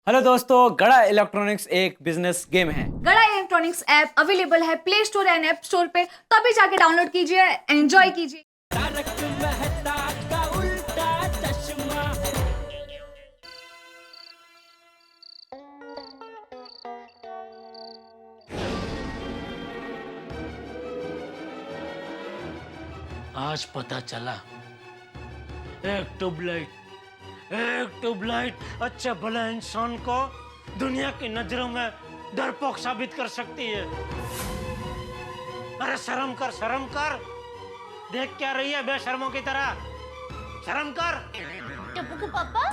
Hello दोस्तों, गड़ा electronics एक बिजनेस गेम है। गड़ा इलेक्ट्रॉनिक्स ऐप अवेलेबल है play store and app store पे, तभी जाके डाउनलोड कीजिए, एंजॉय कीजिए। आज पता चला एक ट्यूबलाइट अच्छा भला इंसान को दुनिया की नजरों में डरपोक साबित कर सकती है। अरे शर्म कर। देख क्या रही है बेशर्मों की तरह? शर्म कर। टप्पू के पापा,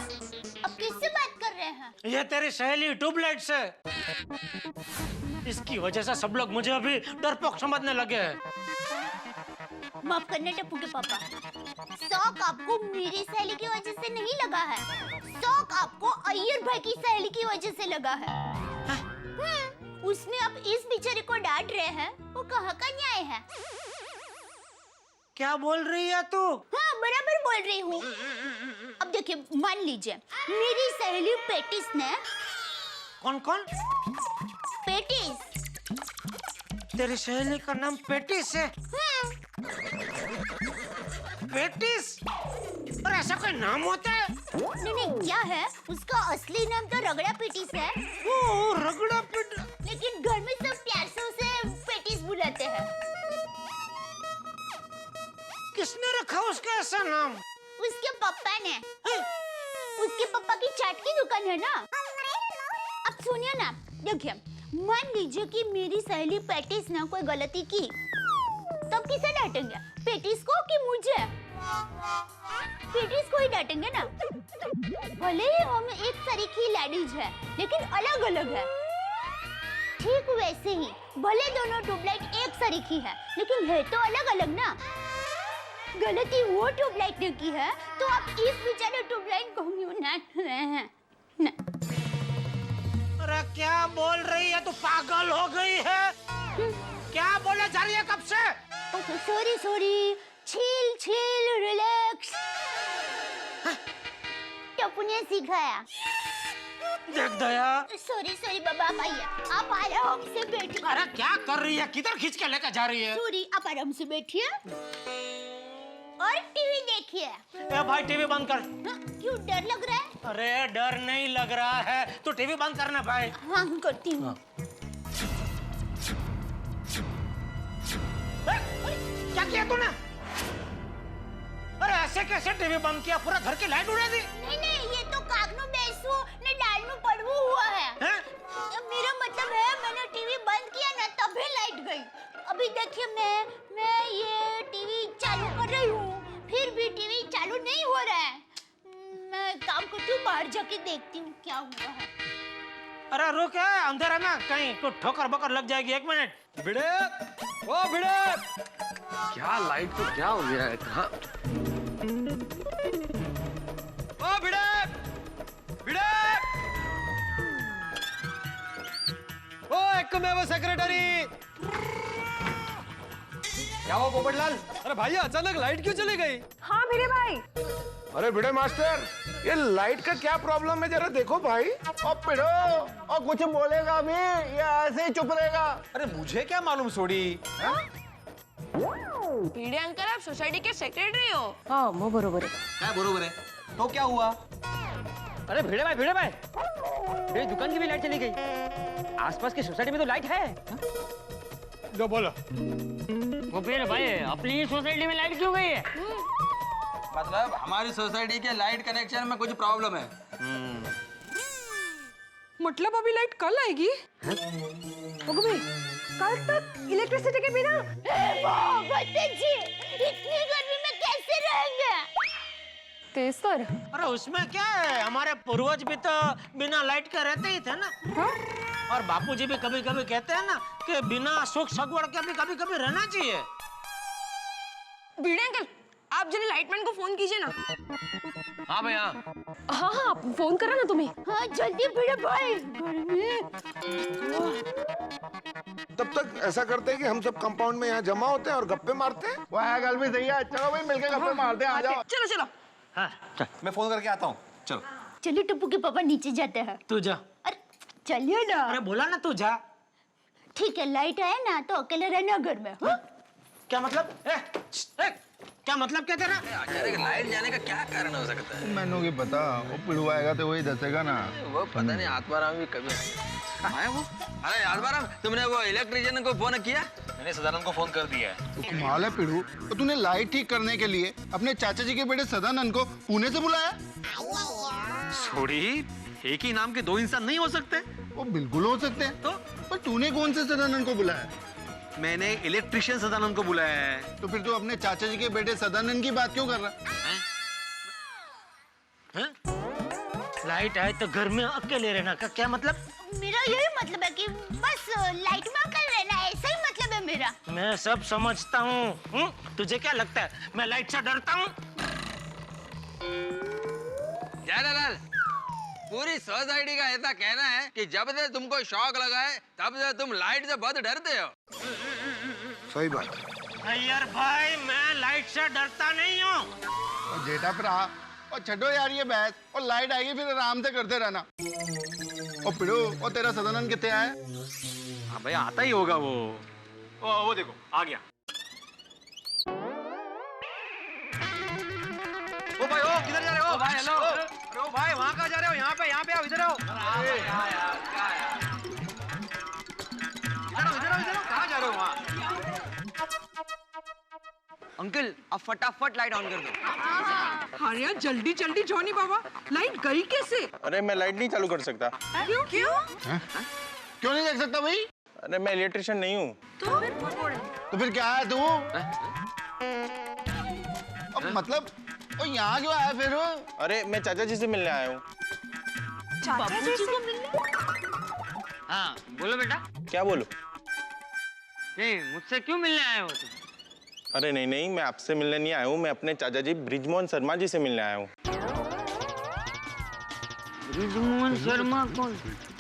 अब किससे बात कर रहे हैं? ये तेरी सहेली ट्यूबलाइट से। इसकी वजह से सब लोग मुझे अभी डरपोक समझने लगे हैं। माफ करना टप्पू के पापा, शौक आपको मेरी सहेली की वजह से नहीं लगा है, शौक आपको अय्यर भाई की सहेली की वजह से लगा है। उसमें आप इस बेचारे को डांट रहे हैं, वो कहाँ का न्याय है? क्या बोल रही है तू? हाँ, बराबर बोल रही हूँ। अब देखिए, मान लीजिए मेरी सहेली पेटिस ने। कौन? पेटिस। तेरी सहेली का नाम पेटिस है? पेटिस? और ऐसा कोई नाम होता है? नहीं, क्या है उसका असली नाम तो रगड़ा पेटिस है। ओ, रगड़ा पेटिस। लेकिन घर में सब प्यार से उसे पेटिस बुलाते हैं। किसने रखा उसका ऐसा नाम? उसके पापा ने। उसके पापा की चाट की दुकान है ना। अब सुनिए ना, देखिए, मान लीजिए कि मेरी सहेली पेटिस ने कोई गलती की, तब किसे डांटेंगे? पेटिस को कि मुझे? पेटिस को ही डांटेंगे ना। भले ही हम एक सरीखी लेडीज है, लेकिन अलग अलग है। ठीक वैसे ही भले दोनों ट्यूबलाइट एक सरीखी है, लेकिन है तो अलग अलग ना। गलती वो ट्यूबलाइट ने की है, तो आप इस बेचारे ट्यूबलाइट को क्यों डांट रहे हैं? अरे क्या बोल रही है तू? पागल हो गई है? क्या बोले जा रही है कब से? Sorry, chill, relax. टप्पू ने सिखाया। देख दया। सॉरी बाबा, आप आइए, आप आराम से बैठिए। अरे क्या कर रही है? किधर खींच के लेकर जा रही है? सॉरी, आप आराम से बैठिए और टीवी देखिए। ए भाई, टीवी बंद कर। हाँ, क्यों डर लग रहा है? अरे डर नहीं लग रहा है, तू टीवी बंद करना भाई। हाँ, करती हूँ। क्या किया तूने? अरे ऐसे कैसे टीवी बंद किया? पूरा घर की लाइट उड़ा दी। नहीं, ये तो कागनू बेसू ने डालनू पड़वू हुआ है। मेरा मतलब है, मैंने टीवी बंद किया ना, तभी लाइट गई। अभी देखिए, मैं ये टीवी चालू कर रही हूँ, फिर भी टीवी चालू नहीं हो रहा है। मैं काम करती हूँ, बाहर जाके देखती हूँ क्या हुआ है। अरे रुक, अंधेरा में कहीं कुछ ठोकर बकर लग जाएगी। एक मिनट। भिड़े, ओ भिड़े, क्या लाइट को क्या हो गया है? कहाँ? ओ भिड़े, ओ एक मैं वो सेक्रेटरी। क्या हुआ पोपटलाल? अरे भाई, अचानक लाइट क्यों चली गई? हाँ भिड़े भाई। अरे भिड़े मास्टर, ये लाइट का क्या प्रॉब्लम है, जरा देखो भाई। और पिड़ो, और कुछ बोलेगा भी या ऐसे ही चुप रहेगा? अरे मुझे क्या मालूम सोडी। भिड़े अंकल, आप सोसाइटी के सेक्रेटरी हो? हाँ, वो बरोबर है। क्या बरोबर है? तो क्या हुआ? अरे भिड़े भाई, मेरी दुकान की भी लाइट चली गई। आसपास की सोसाइटी में तो लाइट है। लो बोलो। वो फिर भाई, अपनी सोसाइटी में लाइट क्यों गई है? मतलब हमारी सोसाइटी के लाइट कनेक्शन में कुछ प्रॉब्लम है। मतलब अभी लाइट कल आएगी? कल तक इलेक्ट्रिसिटी के बिना? भगत जी, इतनी गर्मी में कैसे रहेंगे? तेज सर। अरे उसमें क्या है, हमारे पूर्वज भी तो बिना लाइट के रहते ही थे ना। और बापूजी भी कभी कभी कहते हैं ना कि बिना सुख सगवड़ के भी कभी कभी रहना चाहिए। भिड़े अंकल, आप जरा लाइटमैन को फोन कीजिए ना। हाँ भैया। हाँ, फोन करा ना तुम्हें। हाँ, जल्दी भिड़े भाई, गर्मी। तब तक ऐसा करते हैं कि हम सब कंपाउंड में यहाँ जमा होते हैं और गप्पे मारते हैं। वह गल भी सही है। चलो भाई, मिलके गप्पे मारते हैं, आ जाओ। चलो। मैं फोन करके आता हूँ। चलो। चलिए टप्पू के पापा नीचे जाते हैं। तू जा। अरे चलिए ना। अरे बोला ना तू जा। ठीक है, लाइट आए ना तो अकेले रहना घर में। हाँ? क्या मतलब? क्या मतलब क्या तेरा? अचानक लाइट जाने का क्या कारण हो सकता है? मैंने की पता, वो पिड़ू आएगा तो वही दसेगा ना। वो पता नहीं आत्माराम भी कभी आया वो। अरे आत्माराम, तुमने वो इलेक्ट्रिशियन को फोन किया? मैंने सदानंद को फोन कर दिया है। तो कमाल है पिड़ू, तो तूने लाइट ठीक करने के लिए अपने चाचा जी के बेटे सदानंद को पुणे से बुलाया? छोड़ी, एक ही नाम के दो इंसान नहीं हो सकते। वो बिल्कुल हो सकते हैं। तो पर तूने कौन से सदानंद को बुलाया? मैंने इलेक्ट्रिशियन सदानंद को बुलाया है। तो फिर तू अपने चाचा जी के बेटे सदानंद की बात क्यों कर रहा है? लाइट आए तो घर में अकेले रहना का क्या मतलब? मेरा यही मतलब है कि बस लाइट में अकेले रहना, ऐसा ही मतलब है मेरा। मैं सब समझता हूँ। तुझे क्या लगता है मैं लाइट से डरता हूँ? लाल, पूरी सोसाइटी का ऐसा कहना है कि जब से तुमको शौक लगा है तब से तुम लाइट से बहुत डरते हो। सही बात। यार भाई, मैं लाइट से डरता नहीं हूँ। और जेठा भरा, और छठो यार ये बहस, और लाइट आएगी फिर आराम से करते रहना। और पिड़ो, और तेरा सदानंद कितने आया? हाँ भाई, आता ही होगा वो। वो देखो आ गया। ओ भाई, ओ किधर जा रहे हो? भाई हेलो। अरे ओ भाई, वहाँ कहाँ जा रहे हो? यहाँ पे आओ, इधर आओ। इधर आओ, कहाँ जा रहे हो वहाँ? अंकल, आप फटाफट लाइट ऑन कर दो। अरे यार जल्दी जल्दी जॉनी बाबा, लाइट गई कैसे? अरे मैं लाइट नहीं चालू कर सकता। क्यों क्यों? क्यों नहीं देख सकता भाई? अरे मैं इलेक्ट्रिशियन नहीं हूँ। तो फिर क्या है तू? अब मतलब, और यहाँ क्यों आया फिर? अरे मैं चाचा जी से मिलने आया हूँ। चाचा जी को मिलने? हाँ बोलो बेटा। क्या बोलो? नहीं, मुझसे क्यों मिलने आए हो तुम? अरे नहीं, मैं आपसे मिलने नहीं आया हूँ, मैं अपने चाचा जी ब्रिजमोहन शर्मा जी से मिलने आया हूँ। ब्रिजमोहन शर्मा कौन?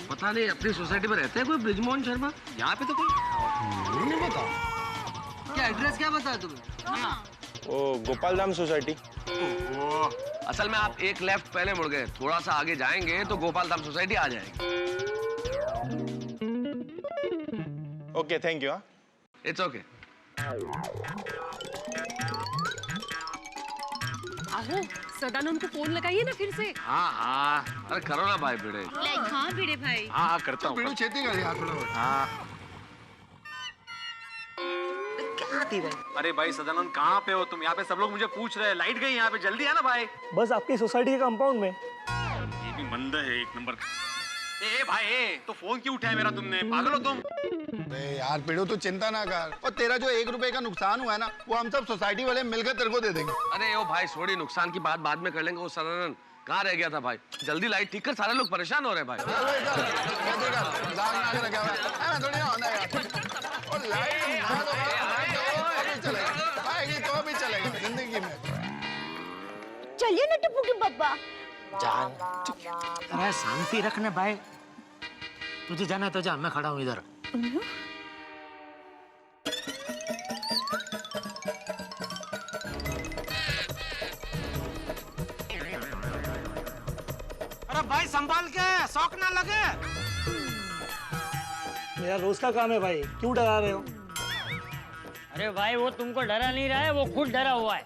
पता नहीं, अपनी सोसाइटी में रहते हैं कोई ब्रिजमोहन शर्मा? यहाँ पे तो कोई नहीं पता। क्या एड्रेस क्या बताया तुमने? वो गोपाल धाम सोसाइटी। असल में आप एक लेफ्ट पहले मुड़ गए, थोड़ा सा आगे जाएंगे तो गोपाल धाम सोसाइटी आ जाएगी। Okay, thank you. हाँ, इट्स ओके। आहो, सदानंद को फोन लगाइए ना फिर से। हाँ, अरे करो ना भाई भिड़े। हाँ भिड़े भाई। हाँ करता हूँ। पिड़ू छेती कर यार थोड़ा। हाँ। अरे भाई सदानंद कहाँ पे हो तुम? यहाँ पे सब लोग मुझे पूछ रहे हैं, लाइट गई यहाँ पे, जल्दी है ना भाई। बस आपकी सोसाइटी के कंपाउंड में। ये भी मंद है एक नंबर का। ए भाई, तो फोन क्यों उठाया मेरा तुमने? पागल हो तुम? अरे यार पिड़ू, तू चिंता ना कर, और तेरा जो 1 रुपए का नुकसान हुआ है ना, वो हम सब सोसाइटी वाले मिलकर तेरे को दे देंगे। अरे ओ भाई, छोड़ी, नुकसान की बात बाद में कर लेंगे। वो सदानंद कहाँ रह गया था भाई? जल्दी लाइट ठीक कर, सारे लोग परेशान हो रहे हैं भाई। तो भी चलेगा जिंदगी में। चलिए ना टप्पू के पापा। जान, अरे शांति रखना भाई। तुझे जाना है तो जा, मैं खड़ा हूँ इधर। अरे भाई संभाल के, शौक ना लगे। मेरा रोज का काम है भाई, क्यों डरा रहे हो? अरे भाई, वो तुमको डरा नहीं रहा है, वो खुद डरा हुआ है।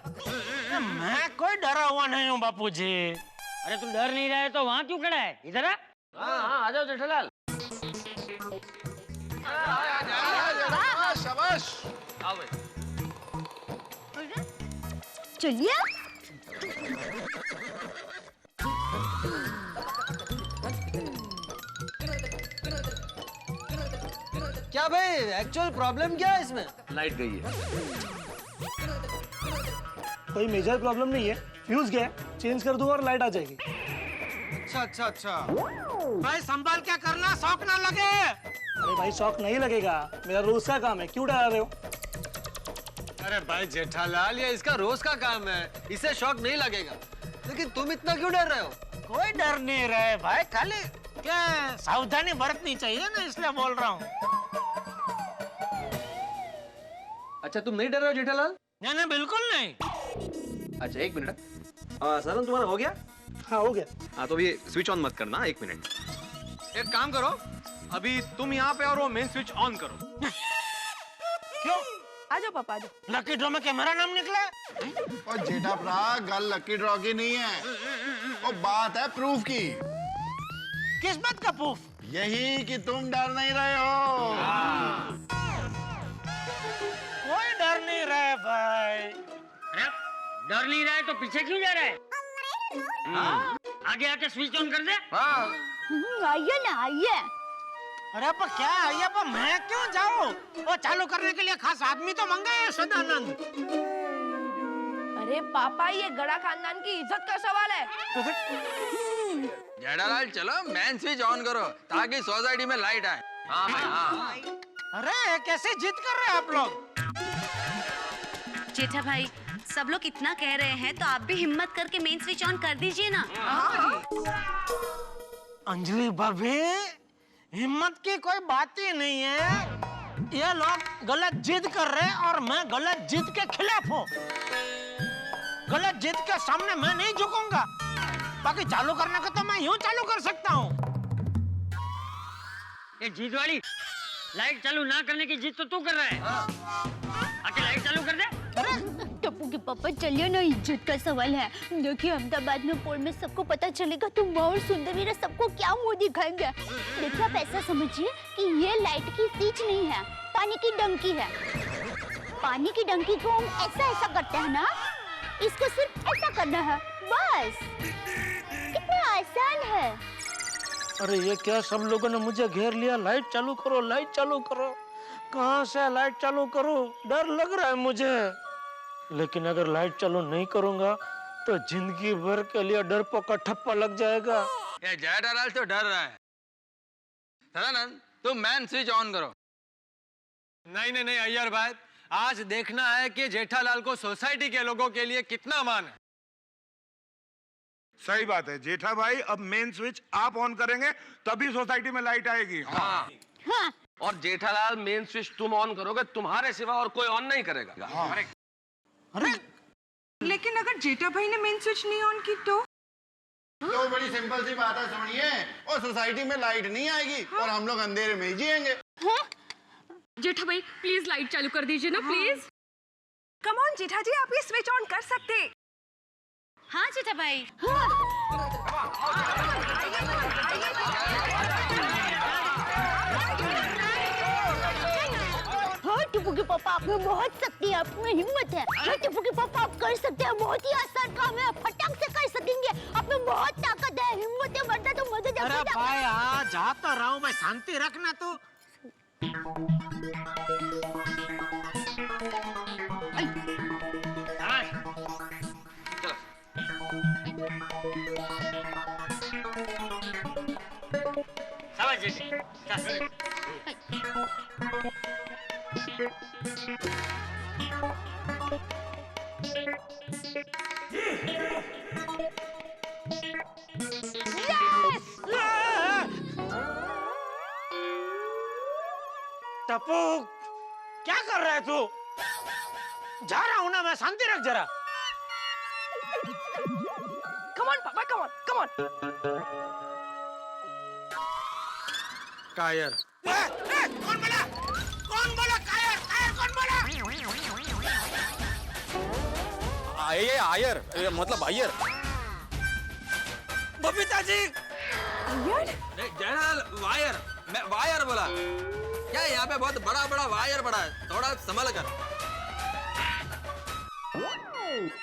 मैं कोई डरा हुआ नहीं हूँ बापूजी। अरे तुम डर नहीं रहा है तो वहाँ क्यों खड़ा है? इधर आ। हाँ, आ जाओ जेठालाल। शाबाश। आओ भाई। चलिए। क्या भाई, एक्चुअल प्रॉब्लम क्या है इसमें? लाइट गई है। कोई मेजर प्रॉब्लम नहीं है, फ्यूज गया है, चेंज कर दूंगा और लाइट आ जाएगी। अच्छा। भाई संभाल क्या करना, शौक ना लगे। अरे भाई शौक नहीं लगेगा, मेरा रोज का काम है, क्यों डरा रहे हो? अरे भाई जेठालाल, ये इसका रोज का काम है, इसे शौक नहीं लगेगा। लेकिन तुम इतना क्यों डर रहे हो? कोई डर नहीं रहे भाई, खाली क्या सावधानी बरतनी चाहिए ना, इसलिए बोल रहा हूँ। अच्छा, तुम नहीं डर रहे हो जेठालाल? नहीं, बिल्कुल नहीं। अच्छा, एक मिनट। सदन तुम्हारा हो गया? हाँ हो गया। हाँ तो अभी स्विच ऑन मत करना, 1 मिनट। एक काम करो, अभी तुम यहाँ पे और वो मेन स्विच ऑन करो। क्यों? आ जाओ पापा, आ जाओ। लकी ड्रॉ में क्या मेरा नाम निकला? और जेठा भरा गल लकी ड्रॉ की नहीं है, और बात है प्रूफ की। किस बात का प्रूफ? यही कि तुम डर नहीं रहे हो। कोई डर नहीं रहा भाई। डर नहीं रहा है तो पीछे क्यों जा रहा है? आगे आके स्विच ऑन कर दे। आइए ना, आइए। अरे पर क्या है पर मैं क्यों जाऊं? वो चालू करने के लिए खास आदमी तो मंगाए हैं सदानंद। अरे पापा, ये गड़ा खानदान की इज्जत का सवाल है। जेठालाल चलो मेन स्विच ऑन करो ताकि सोसाइटी में लाइट आए। हाँ भाई हाँ। अरे कैसे जिद कर रहे हैं आप लोग? जेठा भाई, सब लोग इतना कह रहे हैं तो आप भी हिम्मत करके मेन स्विच ऑन कर दीजिए ना। अंजलि भाभी, हिम्मत की कोई बात ही नहीं है। ये लोग गलत जिद कर रहे हैं और मैं गलत जिद के खिलाफ हूँ। गलत जिद के सामने मैं नहीं झुकूंगा। बाकी चालू करने का तो मैं यूं चालू कर सकता हूँ। ये जिद वाली लाइट चालू ना करने की जिद तो तू कर रहा है। आके लाइट चालू कर दे। टप्पू के पापा चलिए ना, इज्जत का सवाल है। देखिए अहमदाबाद में पोल में सबको पता चलेगा तो माँ और सुंदरी सबको क्या मुंह दिखाएंगे। देखिए आप ऐसा समझिए कि ये लाइट की स्विच नहीं है, पानी की डंकी है। पानी की डंकी को हम ऐसा करते हैं ना, इसको सिर्फ ऐसा करना है बस। कितना आसान है। अरे ये क्या, सब लोगों ने मुझे घेर लिया। लाइट चालू करो, लाइट चालू करो। कहाँ से लाइट चालू करूं? डर लग रहा है मुझे। लेकिन अगर लाइट चालू नहीं करूंगा तो जिंदगी भर के लिए डर का ठप्पा लग जाएगा। ये जेठालाल तो डर रहा है। सदानंद तुम मेन स्विच ऑन करो। नहीं नहीं नहीं अय्यर भाई, आज देखना है कि जेठालाल को सोसाइटी के लोगों के लिए कितना मान है। सही बात है जेठा भाई, अब मेन स्विच आप ऑन करेंगे तभी सोसाइटी में लाइट आएगी। हाँ। हाँ। और जेठालाल मेन स्विच तुम ऑन करोगे, तुम्हारे सिवा और कोई ऑन नहीं करेगा। हाँ। अरे लेकिन अगर जेठा भाई ने मेन स्विच नहीं ऑन की तो बड़ी सिंपल सी बात है, सुनिए। और सोसाइटी में लाइट नहीं आएगी और हम लोग अंधेरे में ही जिएंगे। जेठा भाई प्लीज लाइट चालू कर दीजिए ना, प्लीज। कम ऑन जेठा जी, आप ये स्विच ऑन कर सकते। हाँ जेठा भाई। हाँ टिप्पू के पापा, आप में बहुत शक्ति है, आप में हिम्मत है। हाँ टिप्पू के पापा, आप कर सकते हैं। बहुत ही आसान काम है, फटाक से कर सकेंगे। आप में बहुत ताकत है, हिम्मत है, वरना तो मदद। अरे भाई हाँ, जा तो रहा हूँ मैं, शांति रखना तू। शाबाश जेठी। टप्पू क्या कर रहा है तू? जा रहा हूँ ना मैं, शांति रख जरा। कम ऑन पापा, कम ऑन, कम ऑन। कायर। कौन बोला? कौन बोला कायर? कायर कौन बोला? आयर मतलब आयर। बबीता जी। जेठालाल वायर, मैं वायर बोला। क्या यहाँ पे बहुत बड़ा बड़ा वायर पड़ा है, थोड़ा संभल कर।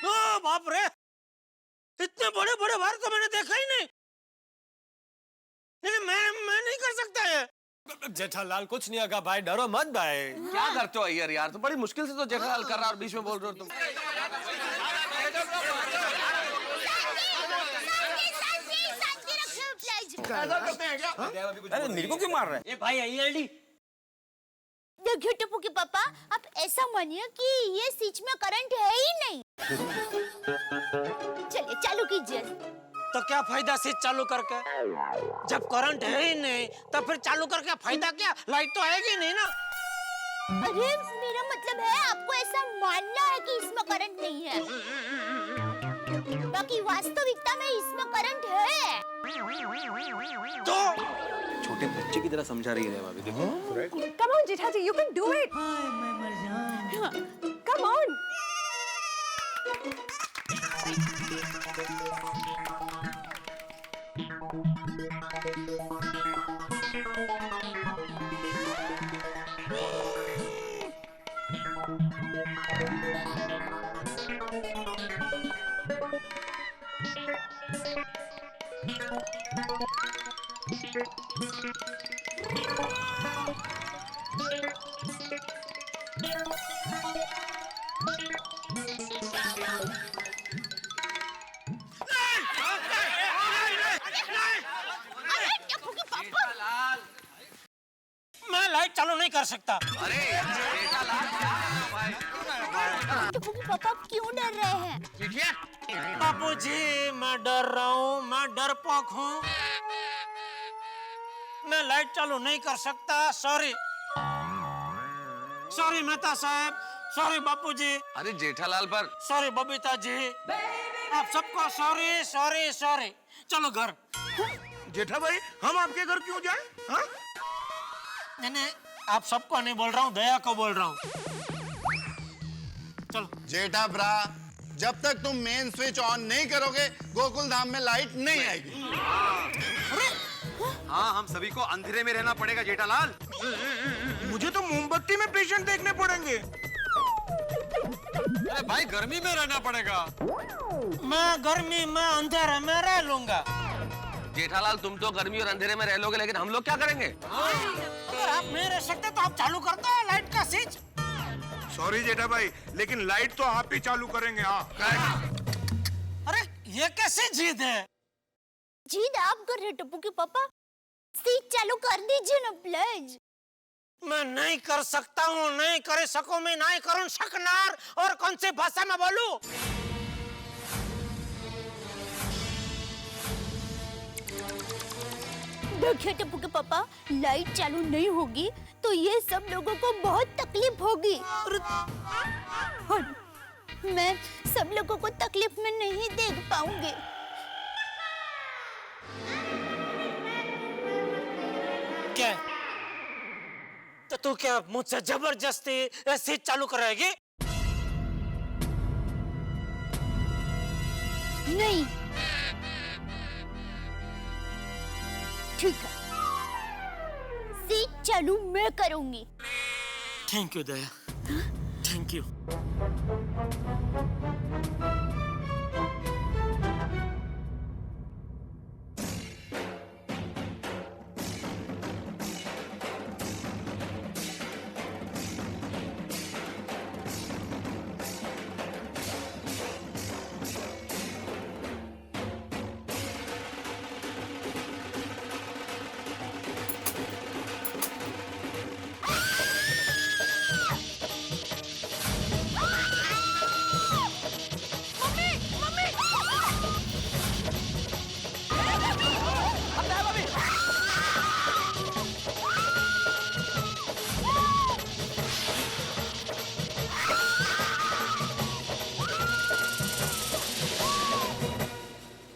ओ बाप रे, इतने बड़े बड़े वायर तो मैंने देखा ही नहीं। मैं नहीं कर सकता है। जेठालाल कुछ नहीं होगा भाई, डरो मत भाई। क्या करते हो अय्यर यार, तो बड़ी मुश्किल से तो जेठालाल कर रहा और बीच में बोल रहे हो तुम। अरे मेरे को क्यों मार रहे हैं? ये भाई अय्यर डी। देखिए टिप्पू के पापा, आप ऐसा मानिए कि ये स्विच में करंट है ही नहीं। चलिए चालू कीजिए। तो क्या फायदा स्विच चालू करके, जब करंट है ही नहीं तो फिर चालू करके फायदा क्या? लाइट तो आएगी नहीं ना। अरे मेरा मतलब है आपको ऐसा मानना है कि इसमें करंट नहीं है। बाकी वास्तविकता में इसमें करंट है। तो छोटे बच्चे की तरह समझा रही है भाभी, देखो। Come on, Jetha ji, you can do it. Come on. मैं लाइट चालू नहीं कर सकता। अरे जेठालाल, टप्पू के पापा क्यों डर रहे हैं? बापूजी, मैं डर रहा हूँ, मैं डरपोक हूँ। मैं लाइट चालू नहीं कर सकता। सॉरी मेहता साहब, सॉरी बापूजी, अरे जेठालाल पर सॉरी बबीता जी, आप सबको सॉरी। चलो घर। जेठा भाई, हम आपके घर क्यों जाएं? हाँ? नहीं, आप सबको नहीं बोल रहा हूँ, दया को बोल रहा हूँ। चलो। जेठा ब्रा, जब तक तुम मेन स्विच ऑन नहीं करोगे गोकुल धाम में लाइट नहीं आएगी। हाँ, हम सभी को अंधेरे में रहना पड़ेगा जेठालाल। मुझे तो मोमबत्ती में पेशेंट देखने पड़ेंगे। अरे भाई, गर्मी में रहना पड़ेगा। मैं गर्मी में अंधेरे में रह लूंगा। जेठालाल, तुम तो गर्मी और अंधेरे में रह लोगे, लेकिन हम लोग क्या करेंगे? अगर आप नहीं रह सकते तो आप चालू कर दो लाइट का स्विच। सॉरी जेठा भाई, लेकिन लाइट तो आप ही चालू करेंगे। हाँ। अरे ये कैसी जिद है? जिद आप कर रहे टप्पू के पापा, स्विच चालू कर दीजिए ना प्लीज। मैं नहीं कर सकता हूँ, नहीं कर सकूं, मैं नहीं करूँ शकनार। और कौन सी भाषा में बोलूं? देखिए टप्पू के पापा, लाइट चालू नहीं होगी तो ये सब लोगों को बहुत तकलीफ होगी। और मैं सब लोगों को तकलीफ में नहीं देख पाऊंगी। क्या? तो तू क्या मुझसे जबरदस्ती स्विच चालू कराएगी? नहीं, ठीक है, स्विच चालू मैं करूंगी। Thank you Daya, thank you.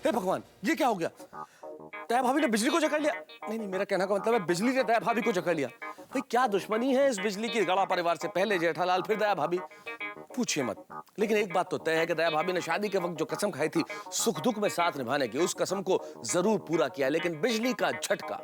हे भगवान, ये क्या हो गया? दया भाभी ने बिजली को जकड़ लिया। नहीं, मेरा कहना का मतलब है बिजली ने दया भाभी को जकड़ लिया। भाई क्या दुश्मनी है इस बिजली की गड़ा परिवार से? पहले जेठालाल, फिर दया भाभी। पूछिए मत। लेकिन एक बात तो तय है कि दया भाभी ने शादी के वक्त जो कसम खाई थी सुख दुख में साथ निभाने की, उस कसम को जरूर पूरा किया। लेकिन बिजली का झटका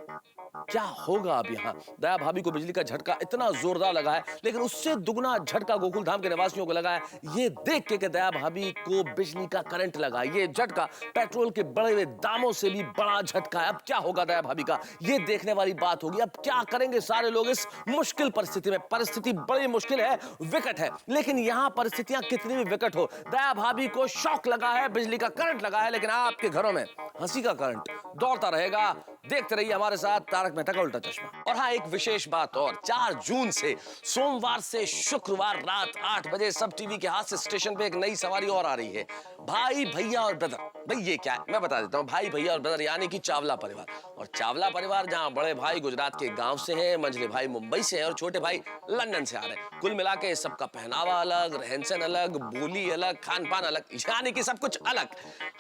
क्या होगा अब यहाँ? दया भाभी को बिजली का झटका इतना जोरदार लगा है, लेकिन उससे दुगना झटका गोकुल धाम के निवासियों को लगा है। ये देख के कि दया भाभी को बिजली का करंट लगा, ये झटका पेट्रोल के बढ़े हुए दामों से भी बड़ा झटका है। अब क्या होगा दया भाभी का, ये देखने वाली बात होगी। अब क्या करेंगे सारे लोग इस मुश्किल परिस्थिति में? परिस्थिति बड़ी मुश्किल है, विकट है, लेकिन यहाँ परिस्थितियां कितनी भी विकट हो, दया भाभी को शॉक लगा है, बिजली का करंट लगा है, लेकिन आपके घरों में हंसी का करंट दौड़ता रहेगा। देखते रहिए हमारे साथ तारक मेहता का उल्टा चश्मा। और हाँ, एक विशेष बात और, 4 जून से सोमवार से शुक्रवार रात 8 बजे सब टीवी के हास्य स्टेशन पे एक नई सवारी और आ रही है। भाई भैया और ब्रदर। भाई ये क्या है मैं बता देता हूँ। भाई भैया और ब्रदर यानी कि चावला परिवार। और चावला परिवार जहाँ बड़े भाई गुजरात के गांव से हैं, मंझले भाई मुंबई से हैं और छोटे भाई लंदन से आ रहे हैं। कुल मिला के सबका पहनावा अलग, रहन सहन अलग, बोली अलग, खान पान अलग, यानी कि सब कुछ अलग।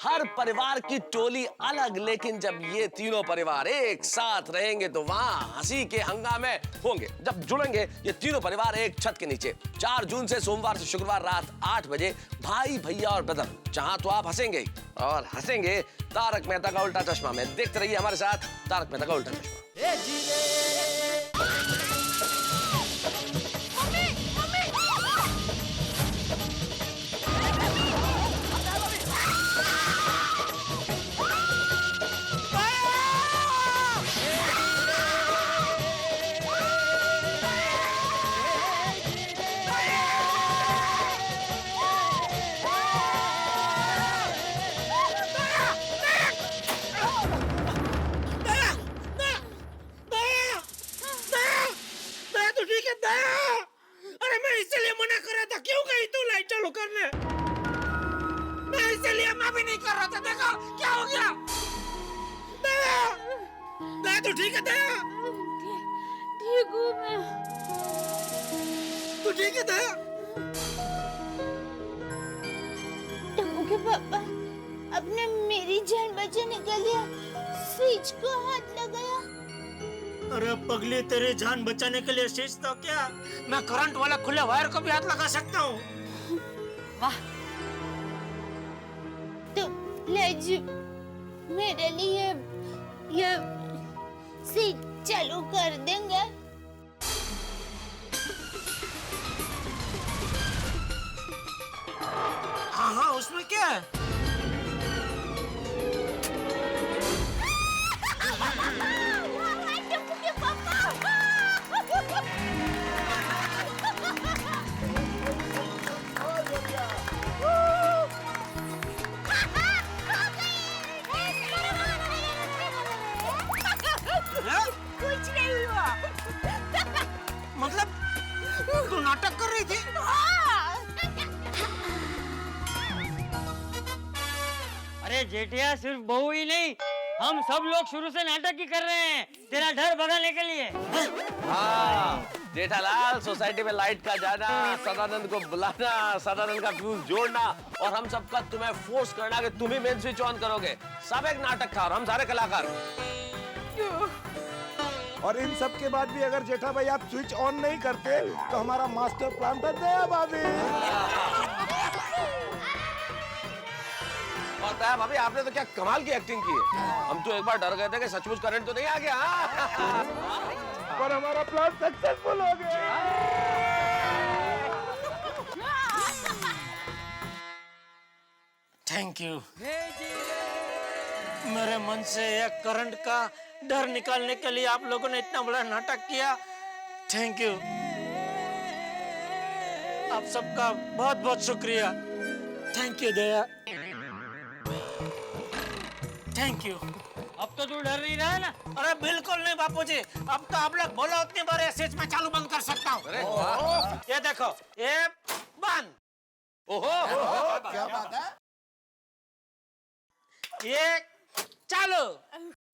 हर परिवार की टोली अलग, लेकिन जब ये तीनों परिवार एक साथ रहेंगे तो वहाँ हंसी के हंगामे होंगे। जब जुड़ेंगे ये तीनों परिवार एक छत के नीचे 4 जून से सोमवार से शुक्रवार रात 8 बजे भाई भैया और ब्रदर, जहां तो आप हंसेंगे ही और हंसेंगे तारक मेहता का उल्टा चश्मा में। देखते रहिए हमारे साथ तारक मेहता का उल्टा चश्मा। अरे मैं इसलिए मना कर रहा था, क्यों गई तू लाइट चालू करने? मैं इसलिए मैं भी नहीं कर रहा था। देखो क्या हो गया। दया, दया तू ठीक है? दया ठीक हूँ मैं। तू ठीक है दया? टप्पू के पापा अपने मेरी जान बचाने के लिए स्विच को हाथ लगाया। अरे पगली, तेरी जान बचाने के लिए स्विच तो क्या, मैं करंट वाला खुले वायर को भी हाथ लगा सकता हूँ। वाह, तो लेज मेरे लिए ये स्विच चालू कर देंगे? हाँ हाँ, उसमें क्या है? कुछ नहीं हुआ। मतलब तू नाटक कर रही थी? अरे जेठिया, सिर्फ बहू ही नहीं, हम सब लोग शुरू से नाटक ही कर रहे हैं तेरा डर भगाने के लिए। हाँ, जेठालाल सोसाइटी में लाइट का जाना, सदानंद को बुलाना, सदानंद का फ्यूज जोड़ना और हम सबका तुम्हें फोर्स करना कि तुम ही मेन स्विच ऑन करोगे, सब एक नाटक था और हम सारे कलाकार। और इन सब के बाद भी अगर जेठा भाई आप स्विच ऑन नहीं करते तो हमारा मास्टर प्लान था दया भाभी। और दया भाभी, आपने तो क्या कमाल की एक्टिंग की है। हम तो एक बार डर गए थे कि सचमुच करंट तो नहीं आ गया। पर हमारा प्लान सक्सेसफुल हो गया। Thank you. मेरे मन से एक करंट का डर निकालने के लिए आप लोगों ने इतना बड़ा नाटक किया। थैंक यू, आप सबका बहुत बहुत शुक्रिया। Thank you Daya, thank you. अब तो तू डर नहीं रहा है ना? अरे बिल्कुल नहीं बापूजी, अब तो आप लोग बोलो उतनी बार स्विच में चालू बंद कर सकता हूँ। ये देखो, ये बंद। ओहो, क्या बात है? ये चालू।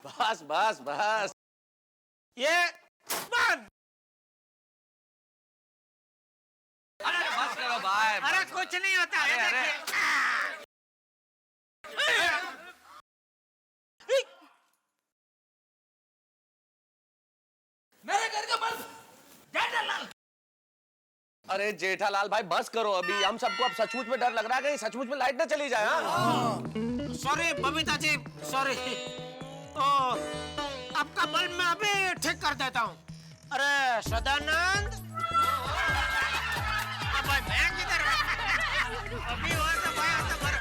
बस बस बस। ये बंद। अरे बस करो भाई। अरे कुछ नहीं होता है। मेरे घर का बल्ब जेठालाल। अरे जेठालाल भाई बस करो अभी, हम सबको अब सचमुच में डर लग रहा है कि सचमुच में लाइट ना चली जाए। Sorry Babita ji, sorry. आपका बल्ब मैं अभी ठीक कर देता हूँ। अरे सदानंद, अब भाई मैं किधर अभी हो तो भाई आता पर।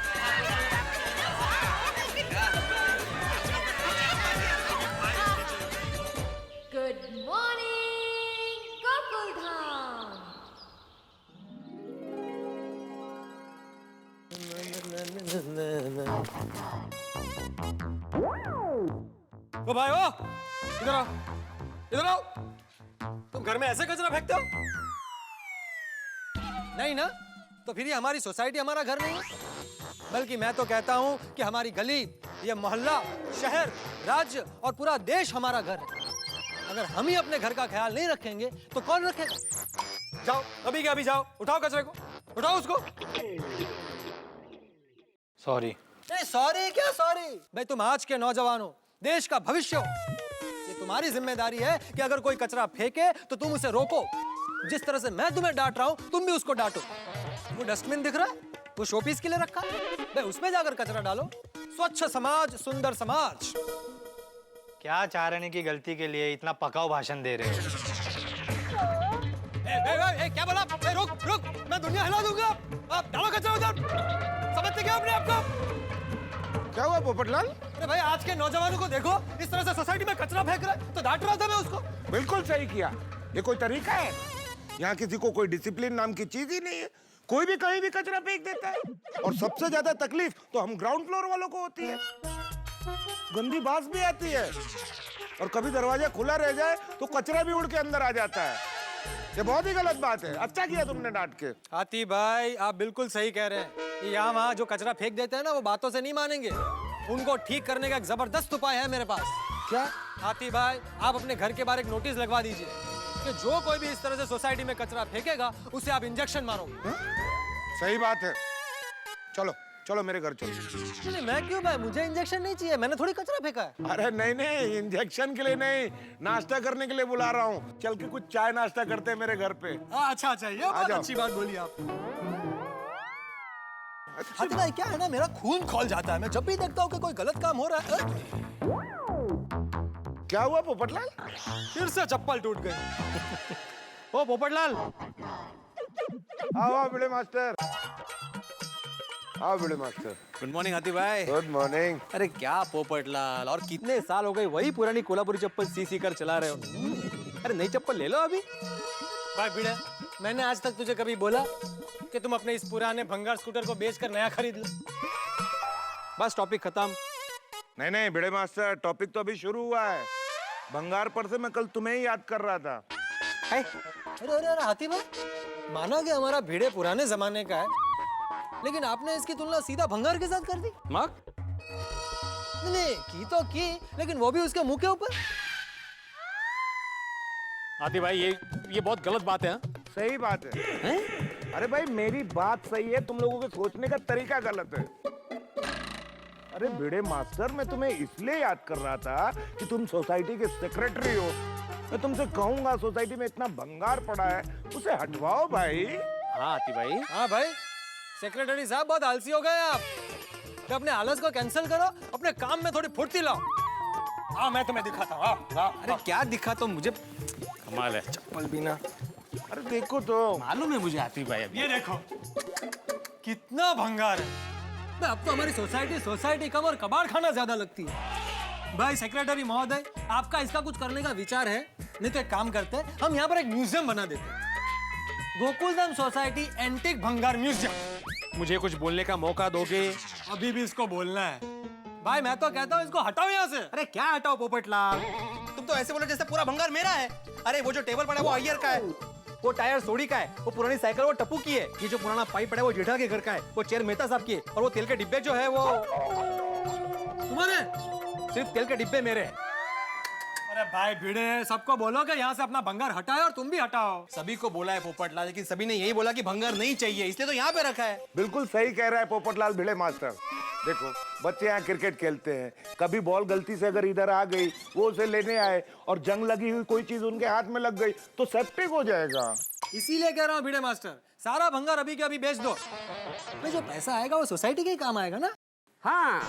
Good morning Gokuldham. ओ भाई, ओ इधर आओ, इधर आओ। तुम घर में ऐसे कचरा फेंकते हो? नहीं ना? तो फिर ये हमारी सोसाइटी हमारा घर नहीं है? बल्कि मैं तो कहता हूँ कि हमारी गली, ये मोहल्ला, शहर, राज्य और पूरा देश हमारा घर है। अगर हम ही अपने घर का ख्याल नहीं रखेंगे तो कौन रखेगा? जाओ, अभी के अभी जाओ, उठाओ कचरे को, उठाओ उसको। सॉरी। नहीं सॉरी क्या सॉरी? भाई तुम आज के नौजवान हो, देश का भविष्य हो। ये तुम्हारी जिम्मेदारी है कि अगर कोई कचरा फेंके तो तुम उसे रोको। जिस तरह से मैं तुम्हें डांट रहा हूँ, तुम भी उसको डांटो। वो डस्टबिन दिख रहा है, वो शोपीस के लिए रखा है, भाई उसमें जाकर कचरा डालो। स्वच्छ समाज, सुंदर समाज। क्या चाह रहे हैं कि गलती के लिए इतना पकाऊ भाषण दे रहे हो? क्या बोला? रुक रुक, मैं दुनिया हिला दूंगा। आप डालो कचरा उधर। समझते क्या अपने आप को? क्या हुआ पोपटलाल? अरे भाई आज के नौजवानों को देखो, इस तरह से सोसाइटी में कचरा फेंक रहा है, तो डांट रहा था मैं उसको। बिल्कुल सही किया। ये कोई तरीका है? यहाँ किसी को कोई डिसिप्लिन नाम की चीज ही नहीं है। कोई भी कहीं भी कचरा फेंक देता है। और सबसे ज्यादा तकलीफ तो हम ग्राउंड फ्लोर वालों को होती है। गंदी बास भी आती है और कभी दरवाजा खुला रह जाए तो कचरा भी उड़ के अंदर आ जाता है। ये बहुत ही गलत बात है। अच्छा किया तुमने डांट के। हाथी भाई आप बिल्कुल सही कह रहे हैं। यहाँ वहाँ जो कचरा फेंक देते हैं ना, वो बातों से नहीं मानेंगे। उनको ठीक करने का एक जबरदस्त उपाय है मेरे पास। क्या? हाथी भाई आप अपने घर के बाहर एक नोटिस लगवा दीजिए कि जो कोई भी इस तरह से सोसाइटी में कचरा फेंकेगा उसे आप इंजेक्शन मारोगे। सही बात है। चलो चलो मेरे घर चलो। नहीं मैं क्यों भाई, मुझे इंजेक्शन नहीं चाहिए, मैंने थोड़ी कचरा फेंका है। अरे नहीं नहीं, इंजेक्शन के लिए नहीं, नाश्ता करने के लिए बुला रहा हूँ। चल के कुछ चाय नाश्ता करते हैं मेरे घर पे। अच्छा अच्छा, ये बहुत अच्छी बात बोली आप। हाथी भाई क्या है ना, मेरा खून खौल जाता है मैं जब भी देखता हूँ कि कोई गलत काम हो रहा है। क्या हुआ पोपटलाल? फिर से चप्पल टूट गई। ओ पोपटलाल। आओ बड़े मास्टर, आओ बड़े मास्टर। गुड मॉर्निंग हाथी भाई। Good morning. अरे क्या पोपटलाल, और कितने साल हो गए वही पुरानी कोल्हापुरी चप्पल सी कर चला रहे हो। अरे नई चप्पल ले लो अभी। भाई भिड़े, मैंने आज तक तुझे कभी बोला कि तुम अपने इस पुराने भंगार स्कूटर को बेचकर नया खरीद लो? बस टॉपिक खत्म। नहीं नहीं बड़े मास्टर, टॉपिक तो अभी शुरू हुआ है। भंगार पर से मैं कल तुम्हें ही याद कर रहा था। अरे अरे अरे हाथी भाई, माना कि हमारा भिड़े पुराने जमाने का है, लेकिन आपने इसकी तुलना सीधा भंगार के साथ कर दी। मग? नहीं की तो की, लेकिन वो भी उसके मुंह के ऊपर। हाथी भाई ये बहुत गलत बात है। सही बात है। अरे भाई मेरी बात सही है, तुम लोगों के सोचने का तरीका गलत है। अरे भिड़े मास्टर, मैं तुम्हें इसलिए याद कर रहा था कि तुम सोसाइटी के सेक्रेटरी हो। मैं तुमसे कहूंगा सोसाइटी में इतना भंगार पड़ा है, उसे हटवाओ भाई। हाँ हाथी भाई। हाँ भाई, सेक्रेटरी साहब बहुत आलसी हो गए आप। तो अपने आलस को कैंसिल करो, अपने काम में थोड़ी फुर्ती लाओ। हाँ मैं तुम्हें दिखाता हूँ। अरे क्या दिखा तो मुझे, कमाल है। चप्पल भी ना। अरे देखो तो। मालूम है मुझे हाथी भाई। ये देखो कितना भंगार है। अब तो हमारी सोसाइटी कम और कबाड़ खाना ज्यादा लगती है। भाई सेक्रेटरी महोदय, आपका इसका कुछ करने का विचार है? नहीं तो एक काम करते हैं, हम यहाँ पर एक म्यूजियम बना देते हैं, गोकुलधाम सोसाइटी एंटीक भंगार म्यूजियम। मुझे कुछ बोलने का मौका दोगे? अभी भी इसको बोलना है? भाई मैं तो कहता हूँ इसको हटाओ यहाँ से। अरे क्या हटाओ पोपटलाल, तुम तो ऐसे बोलो जैसे पूरा भंगार मेरा है। अरे वो जो टेबल पड़ा है वो अय्यर का है, वो टायर सोडी का है, वो पुरानी साइकिल वो टप्पू की है, ये जो पुराना पाइप पड़ा है वो जेठा के घर का है, वो चेयर मेहता साहब की है, और वो तेल के डिब्बे जो है वो तुम्हारे। सिर्फ तेल के डिब्बे मेरे हैं। अरे भाई भिड़े, सबको बोलो कि यहाँ से अपना भंगार हटाए और तुम भी हटाओ। सभी को बोला है पोपटलाल, लेकिन सभी ने यही बोला कि भंगार नहीं चाहिए, इसलिए तो यहाँ पे रखा है। बिल्कुल सही कह रहा है पोपटलाल भिड़े मास्टर। देखो बच्चे यहाँ क्रिकेट खेलते हैं, कभी बॉल गलती से अगर इधर आ गई, वो उसे लेने आए और जंग लगी हुई कोई चीज उनके हाथ में लग गई तो सेप्टिक हो जाएगा। इसीलिए कह रहा हूँ भिड़े मास्टर, सारा भंगार अभी के अभी बेच दो। भाई जो पैसा आएगा वो सोसाइटी के ही काम आएगा ना। हाँ,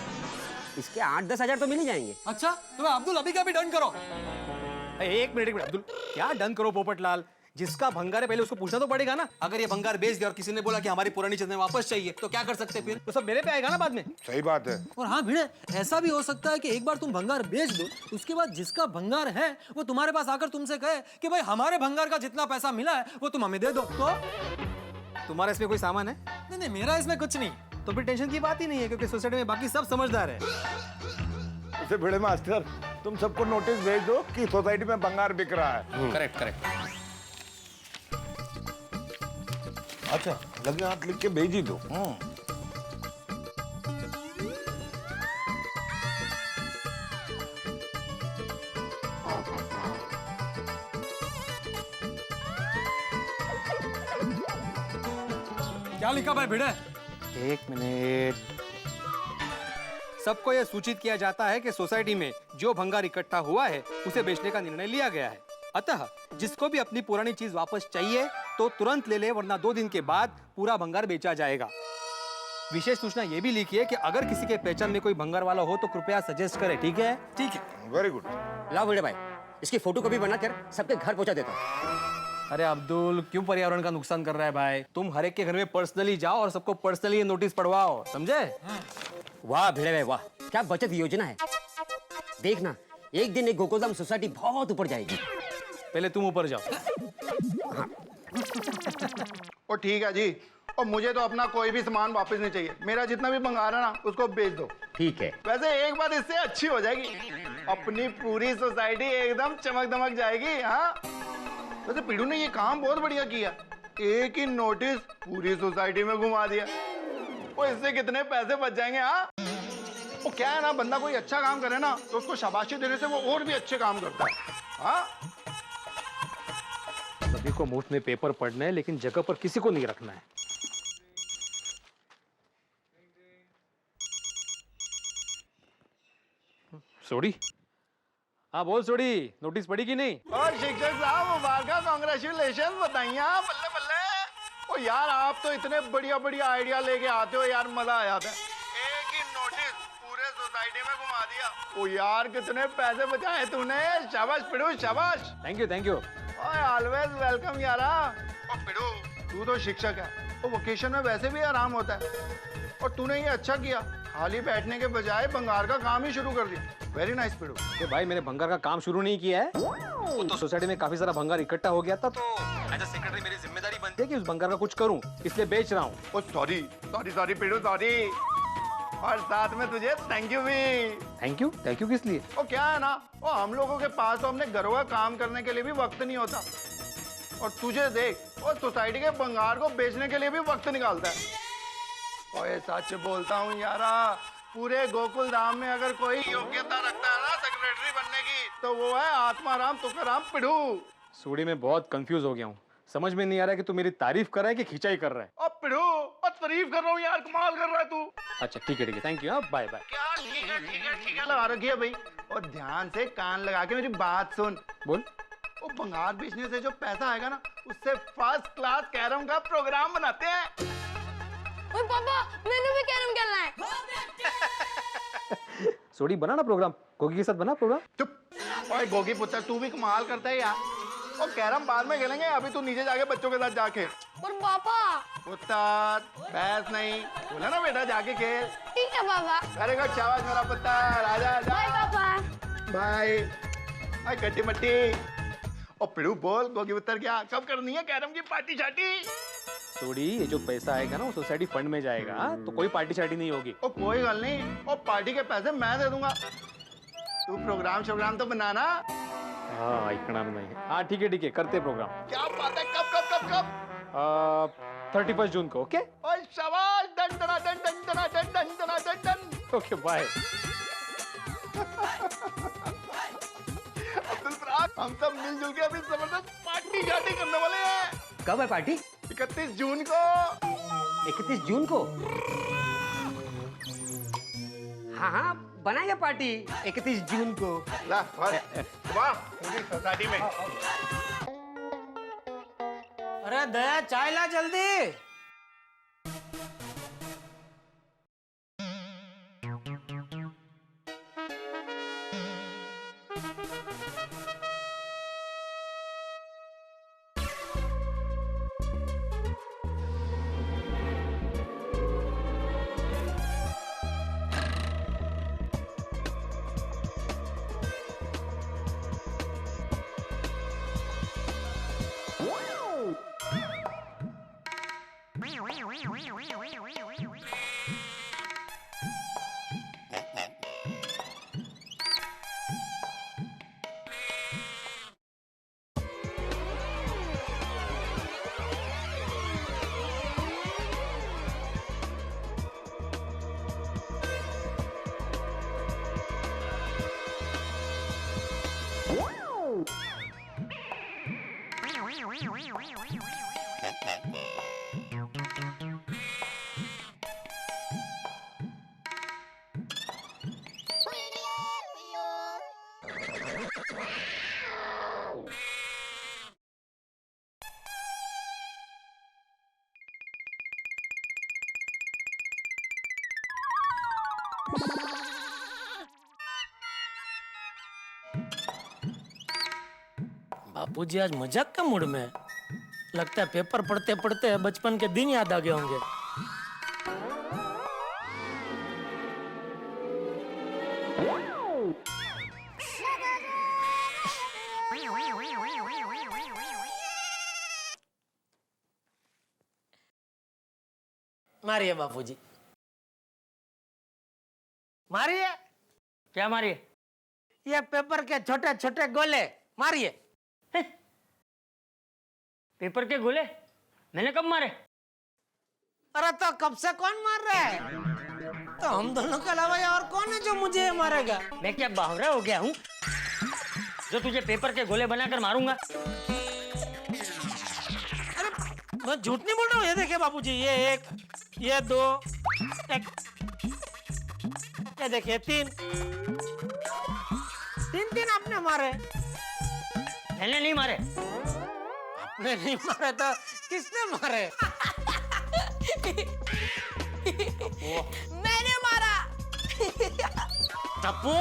इसके 8-10 हजार तो मिल ही जाएंगे। अच्छा तो अब्दुल अभी का भी डन करो। एक मिनट अब्दुल, क्या डन करो पोपटलाल, जिसका भंगार है पहले उसको पूछना तो पड़ेगा ना। अगर ये भंगार बेच दिया और किसी ने बोला कि हमारी पुरानी चीजें वापस चाहिए तो क्या कर सकते हैं? फिर तो सब मेरे पे आएगा ना बाद में। सही बात है। और हाँ भिड़े, ऐसा भी हो सकता है कि एक बार तुम भंगार बेच दो, उसके बाद जिसका भंगार है वो तुम्हारे पास आकर तुमसे कहे कि भाई हमारे भंगार का जितना पैसा मिला है वो तुम हमें दे दो। तो तुम्हारा इसमें कोई सामान है? नहीं नहीं, मेरा इसमें कुछ नहीं। तो फिर टेंशन की बात ही नहीं है, क्योंकि सोसाइटी में बाकी सब समझदार है। उसे भिड़े मास्टर, तुम सबको नोटिस भेज दो कि सोसाइटी में भंगार बिक रहा है। Correct correct. अच्छा लगे हाथ लिख के भेज ही दो। क्या लिखा भाई भिड़े? एक मिनट। सबको यह सूचित किया जाता है कि सोसाइटी में जो भंगार इकट्ठा हुआ है उसे बेचने का निर्णय लिया गया है। अतः जिसको भी अपनी पुरानी चीज वापस चाहिए तो तुरंत ले ले, वरना 2 दिन के बाद पूरा भंगार बेचा जाएगा। विशेष सूचना ये भी लिखी है कि अगर किसी के पहचान में कोई भंगार वाला हो तो कृपया सजेस्ट करे। ठीक है? ठीक है। Very good. लाओ भिड़े भाई, इसकी फोटो कॉपी बनाकर सबके घर पहुंचा देता हूँ। अरे अब्दुल, क्यों पर्यावरण का नुकसान कर रहा है भाई? तुम हर एक के घर में पर्सनली जाओ और सबको पर्सनली ये नोटिस पढ़वाओ, समझे? वाह भिड़े भाई वाह, क्या बचत योजना है। देखना एक दिन एक गोकुलधाम सोसाइटी बहुत ऊपर जाएगी। पहले तुम ऊपर जाओ। और ठीक है जी, और मुझे तो अपना कोई भी सामान वापस नहीं चाहिए। मेरा जितना भी भंगार है ना उसको बेच दो। ठीक है। वैसे एक बात इससे अच्छी हो जाएगी, अपनी पूरी सोसाइटी एकदम चमक दमक जाएगी। हाँ, वैसे पीड़ू ने ये काम बहुत बढ़िया किया, एक ही नोटिस पूरी सोसाइटी में घुमा दिया। वो इससे कितने पैसे बच जाएंगे। हाँ, वो क्या है ना, बंदा कोई अच्छा काम करे ना तो उसको शाबाशी देने से वो और भी अच्छे काम करता है। हाँ, सभी को मुफ्त में पेपर पढ़ना है, लेकिन जगह पर किसी को नहीं रखना है। सोडी, हाँ बोल सोडी, नोटिस पड़ी कि नहीं? और शिक्षक साहब मुबारक, कांग्रेचुलेशन, बधाइयाँ, बल्ले बल्ले। ओ यार, आप तो इतने बढ़िया बढ़िया आइडिया लेके आते हो यार, मजा आ जाता है। एक ही नोटिस पूरे सोसाइटी में घुमा दिया। ओ यार, कितने पैसे बचाए तूने, शाबाश पिड़ू, शाबाश। Thank you thank you. Always welcome यारा। ओ पिड़ू, तू तो शिक्षक है, तो वोकेशन में वैसे भी आराम होता है, और तूने ये अच्छा किया, खाली बैठने के बजाय भंगार का काम ही शुरू कर दिया। Very nice Pidu. भाई मैंने भंगार का काम शुरू नहीं किया है, वो तो सोसाइटी में काफी सारा भंगार इकट्ठा हो गया था, तो एज अ सेक्रेटरी मेरी जिम्मेदारी बनती है कि उस भंगार का कुछ करूं, इसलिए बेच रहा हूँ। ओ सॉरी सॉरी सॉरी पिड़ू, सॉरी। और साथ में तुझे थैंक यू भी। थैंक यू किस लिए? वो क्या है ना, वो हम लोगों के पास तो अपने घरों का काम करने के लिए भी वक्त नहीं होता, और तुझे देख, वो सोसाइटी के भंगार को बेचने के लिए भी वक्त निकालता है। ओए सच बोलता हूँ यारा, पूरे गोकुल धाम में अगर कोई योग्यता रखता है ना सेक्रेटरी बनने की, तो वो है आत्माराम तुकाराम पिड़ू। सूडी, मैं बहुत कंफ्यूज हो गया हूँ, समझ में नहीं आ रहा है कि तू मेरी तारीफ कर रहा है कि खिंचाई कर रहा है। अब पिड़ू, और तारीफ कर रहा हूँ यार, कमाल कर रहा है तू। अच्छा ठीक है थैंक यू। Bye bye. क्या ठीक है लगा रखी है भाई, और ध्यान से कान लगा के मेरी बात सुन। बोल। वो भंगार बेचने से जो पैसा आएगा ना, उससे फर्स्ट क्लास कैरम का प्रोग्राम बनाते हैं। ओए पापा, मैंने भी कैरम खेलना है। सोडी, बना ना प्रोग्राम, गोगी के साथ बना प्रोग्राम। चुप। ओए गोगी पुत्र, तू भी कमाल करता है यार। और कैरम बाद में खेलेंगे, अभी तू नीचे जाके बच्चों के साथ जाके। और पापा, पुत्र बहस नहीं, बोला ना बेटा जाके खेल। ठीक है पापा। अरे गुड, शाबाश मेरा पुत्र, आजा आजा। बाय पापा। बाय। आई गट्टी मट्टी। और पिड़ू बोल, गोगी पुत्र क्या कब करनी है कैरम की पार्टी शार्टी? सोडी, ये जो पैसा आएगा ना वो सोसाइटी फंड में जाएगा, तो कोई पार्टी शार्टी नहीं होगी। ओ कोई गल नहीं, और पार्टी के पैसे मैं दे दूंगा, तू प्रोग्राम शोग्राम तो बनाना। हाँ इतना नहीं। हाँ ठीक है करते प्रोग्राम। क्या बात है, कब कब कब कब? 31 जून को। ओके ओए शाबाश, डन डना डन डन डना डन डन डना done done. Okay bye. Abdul Faraz, हम सब मिलजुल के अभी जबरदस्त पार्टी शार्टी करने वाले हैं। कब है पार्टी? 31 जून को। 31 जून को? हाँ बनाएगा पार्टी 31 जून को। ला वाह, पूरी सोसाइटी में। अरे दया, चाय ला जल्दी। बापूजी आज मजाक का मूड में है। लगता है पेपर पढ़ते पढ़ते बचपन के दिन याद आ गए होंगे। मारिए बापूजी, मारिए। क्या मारिए? ये पेपर के छोटे छोटे गोले मारिए। पेपर के गोले मैंने कब मारे? अरे तो कब से कौन मार रहा है? तो हम दोनों के अलावा और कौन है जो मुझे मारेगा? मैं क्या बावरा हो गया हूँ जो तुझे पेपर के गोले बनाकर मारूंगा? अरे मैं झूठ नहीं बोल रहा हूँ। ये देखिए बापूजी, ये एक, ये दो, एक, ये देखिए तीन आपने मारे। मैंने नहीं मारे। आपने नहीं मारे तो किसने मारे? मैंने मारा। टप्पू,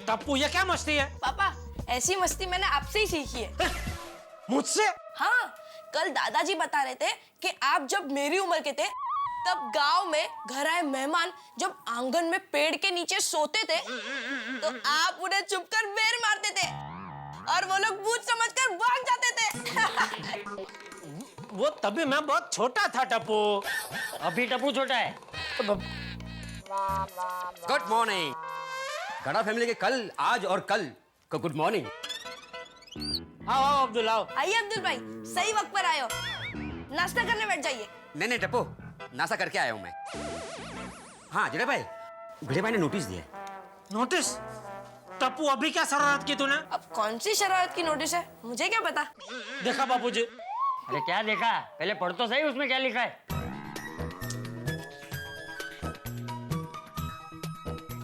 टप्पू ये क्या मस्ती है? पापा ऐसी मस्ती मैंने आपसे ही सीखी है। मुझसे? हाँ, कल दादाजी बता रहे थे कि आप जब मेरी उम्र के थे तब गांव में घर आए मेहमान जब आंगन में पेड़ के नीचे सोते थे तो आप उन्हें चुपकर बेर मारते थे और वो लोग भूत समझकर भाग जाते थे। वो तभी मैं बहुत छोटा था टप्पू। अभी टप्पू छोटा है। Good morning. गड़ा फैमिली के कल, आज और कल को गुड मॉर्निंग। आओ आओ अब्दुल आओ। आइए अब्दुल भाई, सही वक्त पर आए हो। नाश्ता करने बैठ जाइए। नहीं टप्पू, नाश्ता करके आया हूं मैं। हाँ भिड़े भाई ने नोटिस दिया है। नोटिस? टप्पू अभी क्या शरारत की तूने? अब कौन सी शरारत की नोटिस है, मुझे क्या पता। देखा बापूजी? अरे क्या देखा? पहले पढ़ तो सही, उसमें क्या लिखा है?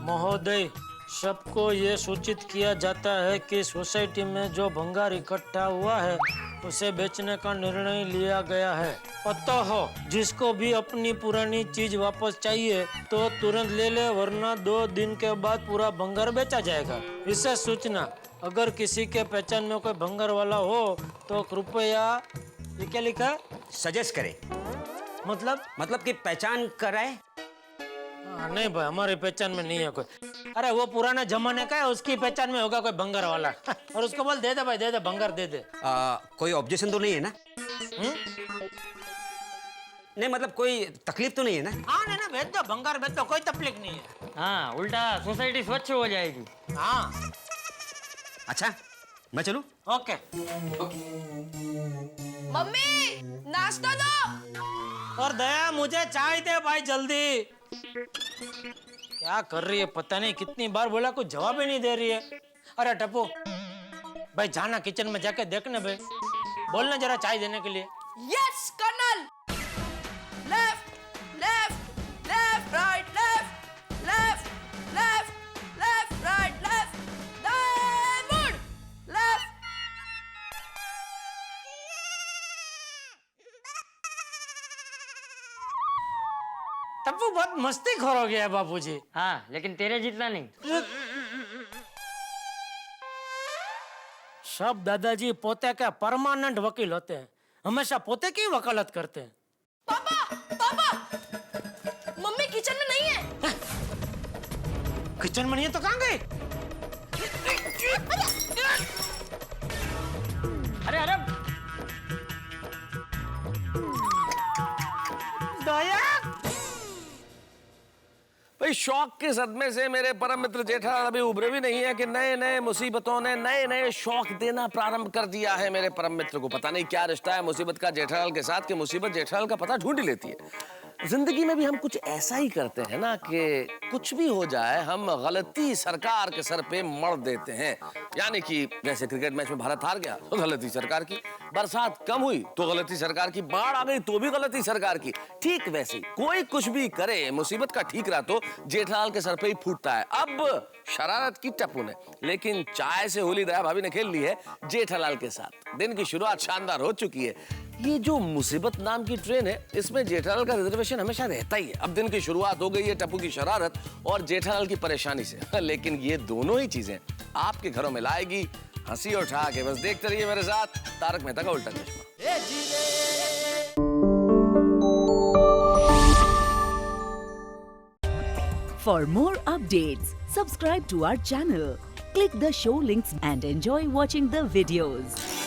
महोदय, सबको ये सूचित किया जाता है कि सोसाइटी में जो भंगार इकट्ठा हुआ है उसे बेचने का निर्णय लिया गया है। अतः जिसको भी अपनी पुरानी चीज वापस चाहिए तो तुरंत ले ले, वरना 2 दिन के बाद पूरा भंगार बेचा जाएगा। विशेष सूचना, अगर किसी के पहचान में कोई भंगार वाला हो तो कृपया, ये क्या लिखा है? सजेस्ट करे। मतलब कि पहचान कराए। नहीं भाई, हमारी पहचान में नहीं है कोई। अरे वो पुराने जमाने का है, उसकी पहचान में होगा कोई भंगार वाला। और उसको बोल दे दे भाई, दे दे भंगार दे दे। कोई ऑब्जेक्शन तो नहीं है ना? नहीं मतलब कोई तकलीफ तो नहीं है ना? हाँ नहीं ना, भेज दो भंगार, भेज दो, कोई तकलीफ नहीं है। हाँ, उल्टा सोसाइटी स्वच्छ हो जाएगी। हाँ अच्छा, मैं चलूं? ओके। मम्मी नाश्ता दो। और दया मुझे चाय दे भाई जल्दी। क्या कर रही है पता नहीं, कितनी बार बोला कुछ जवाब ही नहीं दे रही है। अरे टप्पू भाई, जाना किचन में जाके देखने भाई, बोलना जरा चाय देने के लिए। Yes colonel. Left left left right left left left left right left good left. Tappu बहुत मस्ती खोर हो गया है बापूजी। हाँ, लेकिन तेरे जितना नहीं। सब दादाजी पोते के परमानेंट वकील होते हैं, हमेशा पोते की वकालत करते हैं। पापा मम्मी किचन में नहीं है। किचन में नहीं है तो कहाँ गई? अरे अरे दया भाई, शौक के सदमे से मेरे परम मित्र जेठालाल अभी उभरे भी नहीं है कि नए नए मुसीबतों ने नए नए शौक देना प्रारंभ कर दिया है मेरे परम मित्र को। पता नहीं क्या रिश्ता है मुसीबत का जेठालाल के साथ कि मुसीबत जेठालाल का पता ढूंढ ही लेती है। जिंदगी में भी हम कुछ ऐसा ही करते हैं ना कि कुछ भी हो जाए हम गलती सरकार के सर पे मर देते हैं। यानी कि जैसे क्रिकेट मैच में भारत हार गया तो गलती सरकार की, बरसात कम हुई तो गलती सरकार की, बाढ़ आ गई तो भी गलती सरकार की। ठीक वैसे कोई कुछ भी करे, मुसीबत का ठीकरा तो जेठालाल के सर पे ही फूटता है। अब शरारत की टप्पू ने, लेकिन चाय से होली दया भाभी ने खेल ली है जेठालाल के साथ। दिन की शुरुआत शानदार हो चुकी है। ये जो मुसीबत नाम की ट्रेन है, इसमें जेठालाल का रिजर्वेशन हमेशा रहता ही है। अब दिन की शुरुआत हो गई है टप्पू की शरारत और जेठालाल की परेशानी से। लेकिन ये दोनों ही चीजें आपके घरों में लाएगी हंसी और ठहाके। बस देखते रहिए मेरे साथ तारक मेहता का उल्टा चश्मा। For more updates, subscribe to our channel, click the show links and enjoy watching the videos.